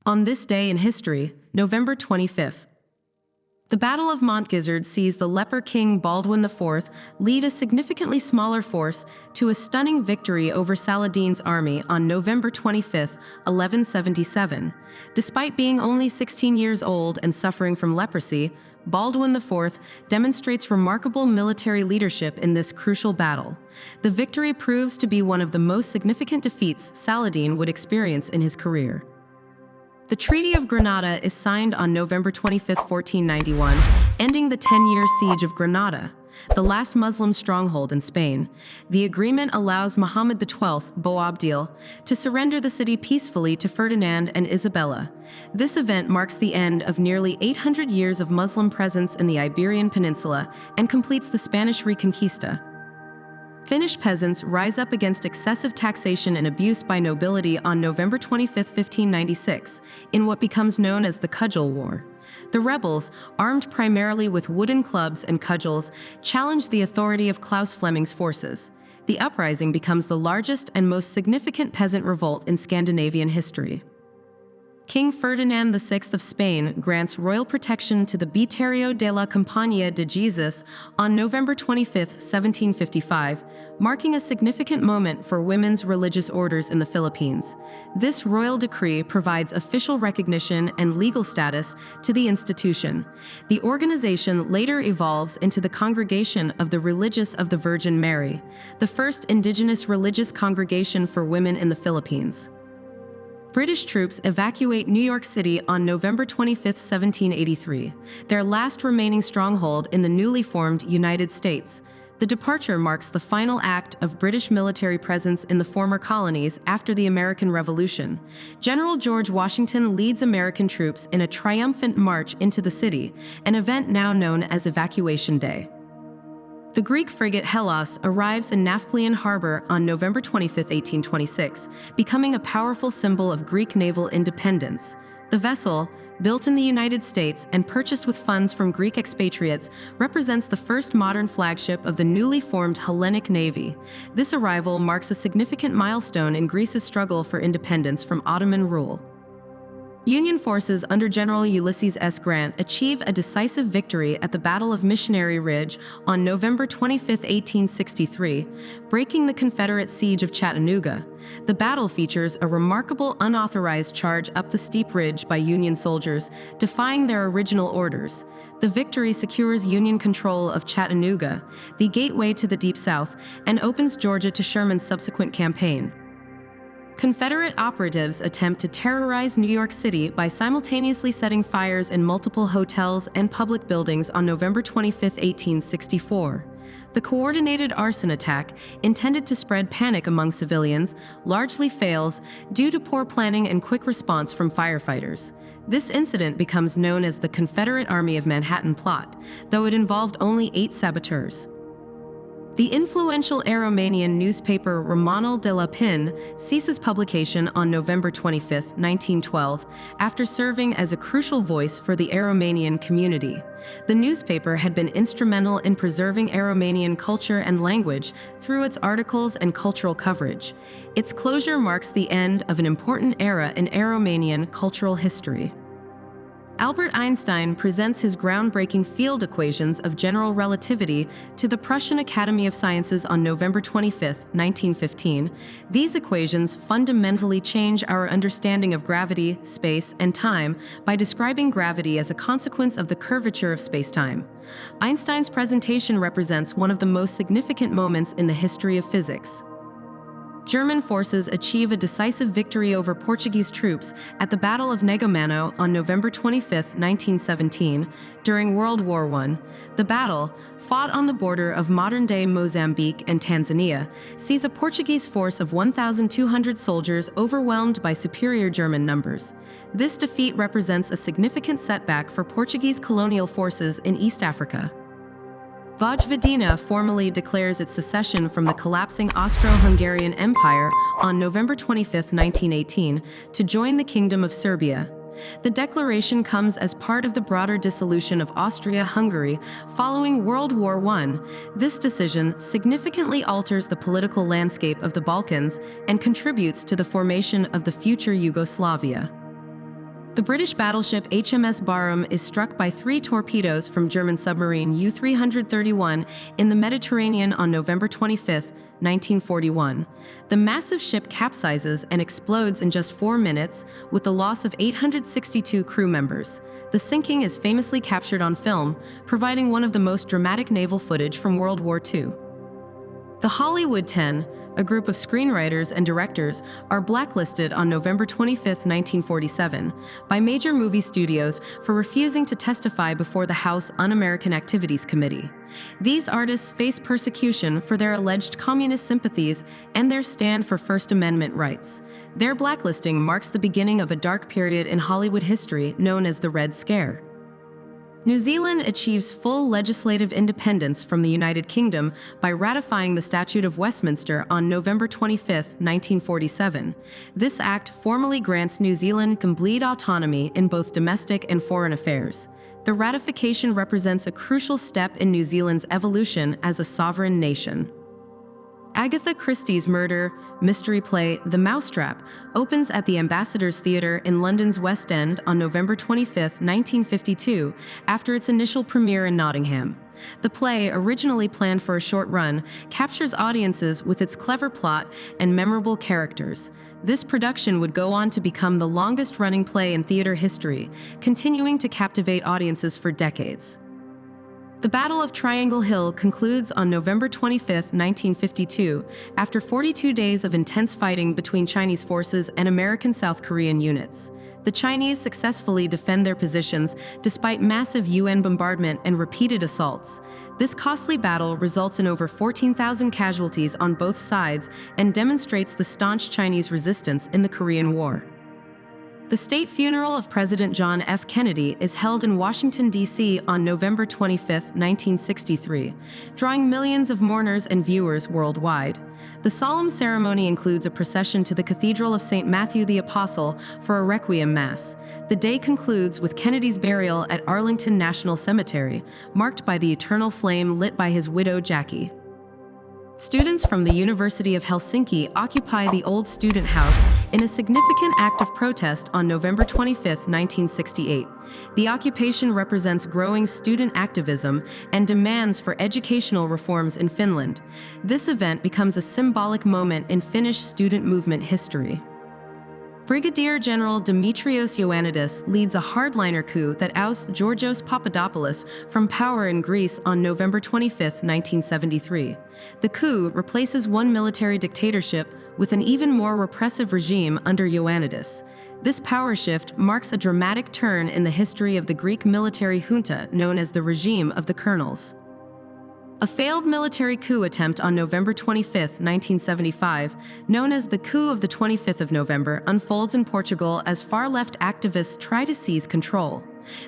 On this day in history, November 25th, the Battle of Montgisard sees the leper king Baldwin IV lead a significantly smaller force to a stunning victory over Saladin's army on November 25, 1177. Despite being only 16 years old and suffering from leprosy, Baldwin IV demonstrates remarkable military leadership in this crucial battle. The victory proves to be one of the most significant defeats Saladin would experience in his career. The Treaty of Granada is signed on November 25, 1491, ending the 10-year siege of Granada, the last Muslim stronghold in Spain. The agreement allows Muhammad XII, Boabdil, to surrender the city peacefully to Ferdinand and Isabella. This event marks the end of nearly 800 years of Muslim presence in the Iberian Peninsula and completes the Spanish Reconquista. Finnish peasants rise up against excessive taxation and abuse by nobility on November 25, 1596, in what becomes known as the Cudgel War. The rebels, armed primarily with wooden clubs and cudgels, challenge the authority of Klaus Fleming's forces. The uprising becomes the largest and most significant peasant revolt in Scandinavian history. King Ferdinand VI of Spain grants royal protection to the Beaterio de la Compañía de Jesus on November 25, 1755, marking a significant moment for women's religious orders in the Philippines. This royal decree provides official recognition and legal status to the institution. The organization later evolves into the Congregation of the Religious of the Virgin Mary, the first indigenous religious congregation for women in the Philippines. British troops evacuate New York City on November 25, 1783, their last remaining stronghold in the newly formed United States. The departure marks the final act of British military presence in the former colonies after the American Revolution. General George Washington leads American troops in a triumphant march into the city, an event now known as Evacuation Day. The Greek frigate Hellas arrives in Nafplion Harbor on November 25, 1826, becoming a powerful symbol of Greek naval independence. The vessel, built in the United States and purchased with funds from Greek expatriates, represents the first modern flagship of the newly formed Hellenic Navy. This arrival marks a significant milestone in Greece's struggle for independence from Ottoman rule. Union forces under General Ulysses S. Grant achieve a decisive victory at the Battle of Missionary Ridge on November 25, 1863, breaking the Confederate siege of Chattanooga. The battle features a remarkable unauthorized charge up the steep ridge by Union soldiers, defying their original orders. The victory secures Union control of Chattanooga, the gateway to the Deep South, and opens Georgia to Sherman's subsequent campaign. Confederate operatives attempt to terrorize New York City by simultaneously setting fires in multiple hotels and public buildings on November 25, 1864. The coordinated arson attack, intended to spread panic among civilians, largely fails due to poor planning and quick response from firefighters. This incident becomes known as the Confederate Army of Manhattan Plot, though it involved only 8 saboteurs. The influential Aromanian newspaper Raynald de la Pin ceases publication on November 25, 1912, after serving as a crucial voice for the Aromanian community. The newspaper had been instrumental in preserving Aromanian culture and language through its articles and cultural coverage. Its closure marks the end of an important era in Aromanian cultural history. Albert Einstein presents his groundbreaking field equations of general relativity to the Prussian Academy of Sciences on November 25, 1915. These equations fundamentally change our understanding of gravity, space, and time by describing gravity as a consequence of the curvature of spacetime. Einstein's presentation represents one of the most significant moments in the history of physics. German forces achieve a decisive victory over Portuguese troops at the Battle of Negomano on November 25, 1917, during World War I. The battle, fought on the border of modern-day Mozambique and Tanzania, sees a Portuguese force of 1,200 soldiers overwhelmed by superior German numbers. This defeat represents a significant setback for Portuguese colonial forces in East Africa. Vojvodina formally declares its secession from the collapsing Austro-Hungarian Empire on November 25, 1918, to join the Kingdom of Serbia. The declaration comes as part of the broader dissolution of Austria-Hungary following World War I. This decision significantly alters the political landscape of the Balkans and contributes to the formation of the future Yugoslavia. The British battleship HMS Barham is struck by 3 torpedoes from German submarine U-331 in the Mediterranean on November 25, 1941. The massive ship capsizes and explodes in just 4 minutes, with the loss of 862 crew members. The sinking is famously captured on film, providing one of the most dramatic naval footage from World War II. The Hollywood 10, a group of screenwriters and directors, are blacklisted on November 25, 1947, by major movie studios for refusing to testify before the House Un-American Activities Committee. These artists face persecution for their alleged communist sympathies and their stand for First Amendment rights. Their blacklisting marks the beginning of a dark period in Hollywood history known as the Red Scare. New Zealand achieves full legislative independence from the United Kingdom by ratifying the Statute of Westminster on November 25, 1947. This act formally grants New Zealand complete autonomy in both domestic and foreign affairs. The ratification represents a crucial step in New Zealand's evolution as a sovereign nation. Agatha Christie's murder mystery play, The Mousetrap, opens at the Ambassadors Theatre in London's West End on November 25, 1952, after its initial premiere in Nottingham. The play, originally planned for a short run, captures audiences with its clever plot and memorable characters. This production would go on to become the longest-running play in theatre history, continuing to captivate audiences for decades. The Battle of Triangle Hill concludes on November 25, 1952, after 42 days of intense fighting between Chinese forces and American South Korean units. The Chinese successfully defend their positions despite massive UN bombardment and repeated assaults. This costly battle results in over 14,000 casualties on both sides and demonstrates the staunch Chinese resistance in the Korean War. The state funeral of President John F. Kennedy is held in Washington, D.C. on November 25, 1963, drawing millions of mourners and viewers worldwide. The solemn ceremony includes a procession to the Cathedral of St. Matthew the Apostle for a Requiem Mass. The day concludes with Kennedy's burial at Arlington National Cemetery, marked by the eternal flame lit by his widow, Jackie. Students from the University of Helsinki occupy the old student house in a significant act of protest on November 25, 1968. The occupation represents growing student activism and demands for educational reforms in Finland. This event becomes a symbolic moment in Finnish student movement history. Brigadier General Dimitrios Ioannidis leads a hardliner coup that ousts Georgios Papadopoulos from power in Greece on November 25, 1973. The coup replaces one military dictatorship with an even more repressive regime under Ioannidis. This power shift marks a dramatic turn in the history of the Greek military junta known as the regime of the colonels. A failed military coup attempt on November 25, 1975, known as the Coup of the 25th of November, unfolds in Portugal as far-left activists try to seize control.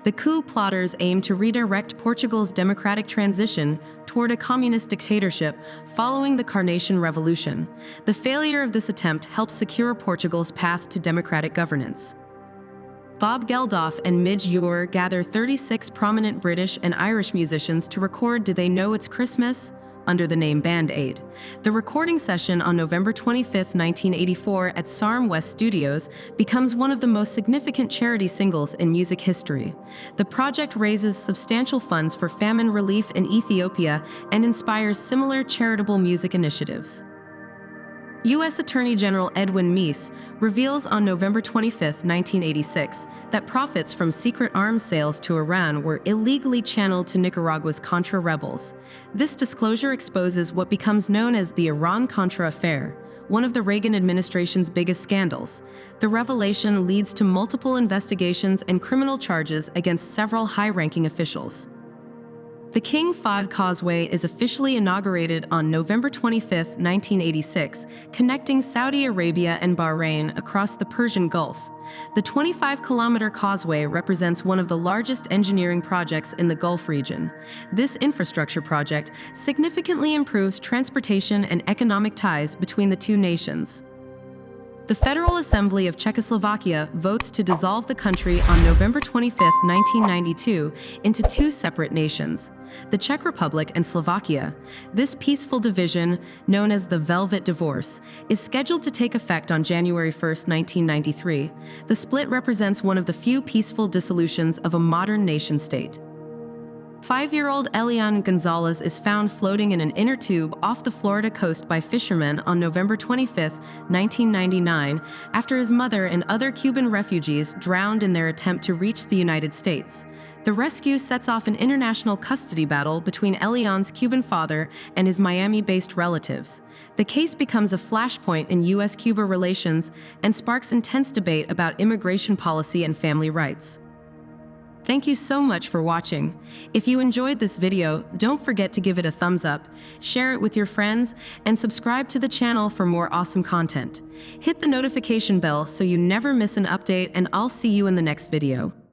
The coup plotters aim to redirect Portugal's democratic transition toward a communist dictatorship following the Carnation Revolution. The failure of this attempt helps secure Portugal's path to democratic governance. Bob Geldof and Midge Ure gather 36 prominent British and Irish musicians to record Do They Know It's Christmas? Under the name Band Aid. The recording session on November 25, 1984 at Sarm West Studios becomes one of the most significant charity singles in music history. The project raises substantial funds for famine relief in Ethiopia and inspires similar charitable music initiatives. U.S. Attorney General Edwin Meese reveals on November 25, 1986, that profits from secret arms sales to Iran were illegally channeled to Nicaragua's Contra rebels. This disclosure exposes what becomes known as the Iran-Contra affair, one of the Reagan administration's biggest scandals. The revelation leads to multiple investigations and criminal charges against several high-ranking officials. The King Fahd Causeway is officially inaugurated on November 25, 1986, connecting Saudi Arabia and Bahrain across the Persian Gulf. The 25-kilometer causeway represents one of the largest engineering projects in the Gulf region. This infrastructure project significantly improves transportation and economic ties between the two nations. The Federal Assembly of Czechoslovakia votes to dissolve the country on November 25, 1992, into two separate nations, the Czech Republic and Slovakia. This peaceful division, known as the Velvet Divorce, is scheduled to take effect on January 1, 1993. The split represents one of the few peaceful dissolutions of a modern nation-state. 5-year-old Elian Gonzalez is found floating in an inner tube off the Florida coast by fishermen on November 25, 1999, after his mother and other Cuban refugees drowned in their attempt to reach the United States. The rescue sets off an international custody battle between Elian's Cuban father and his Miami-based relatives. The case becomes a flashpoint in U.S.-Cuba relations and sparks intense debate about immigration policy and family rights. Thank you so much for watching. If you enjoyed this video, don't forget to give it a thumbs up, share it with your friends, and subscribe to the channel for more awesome content. Hit the notification bell so you never miss an update, and I'll see you in the next video.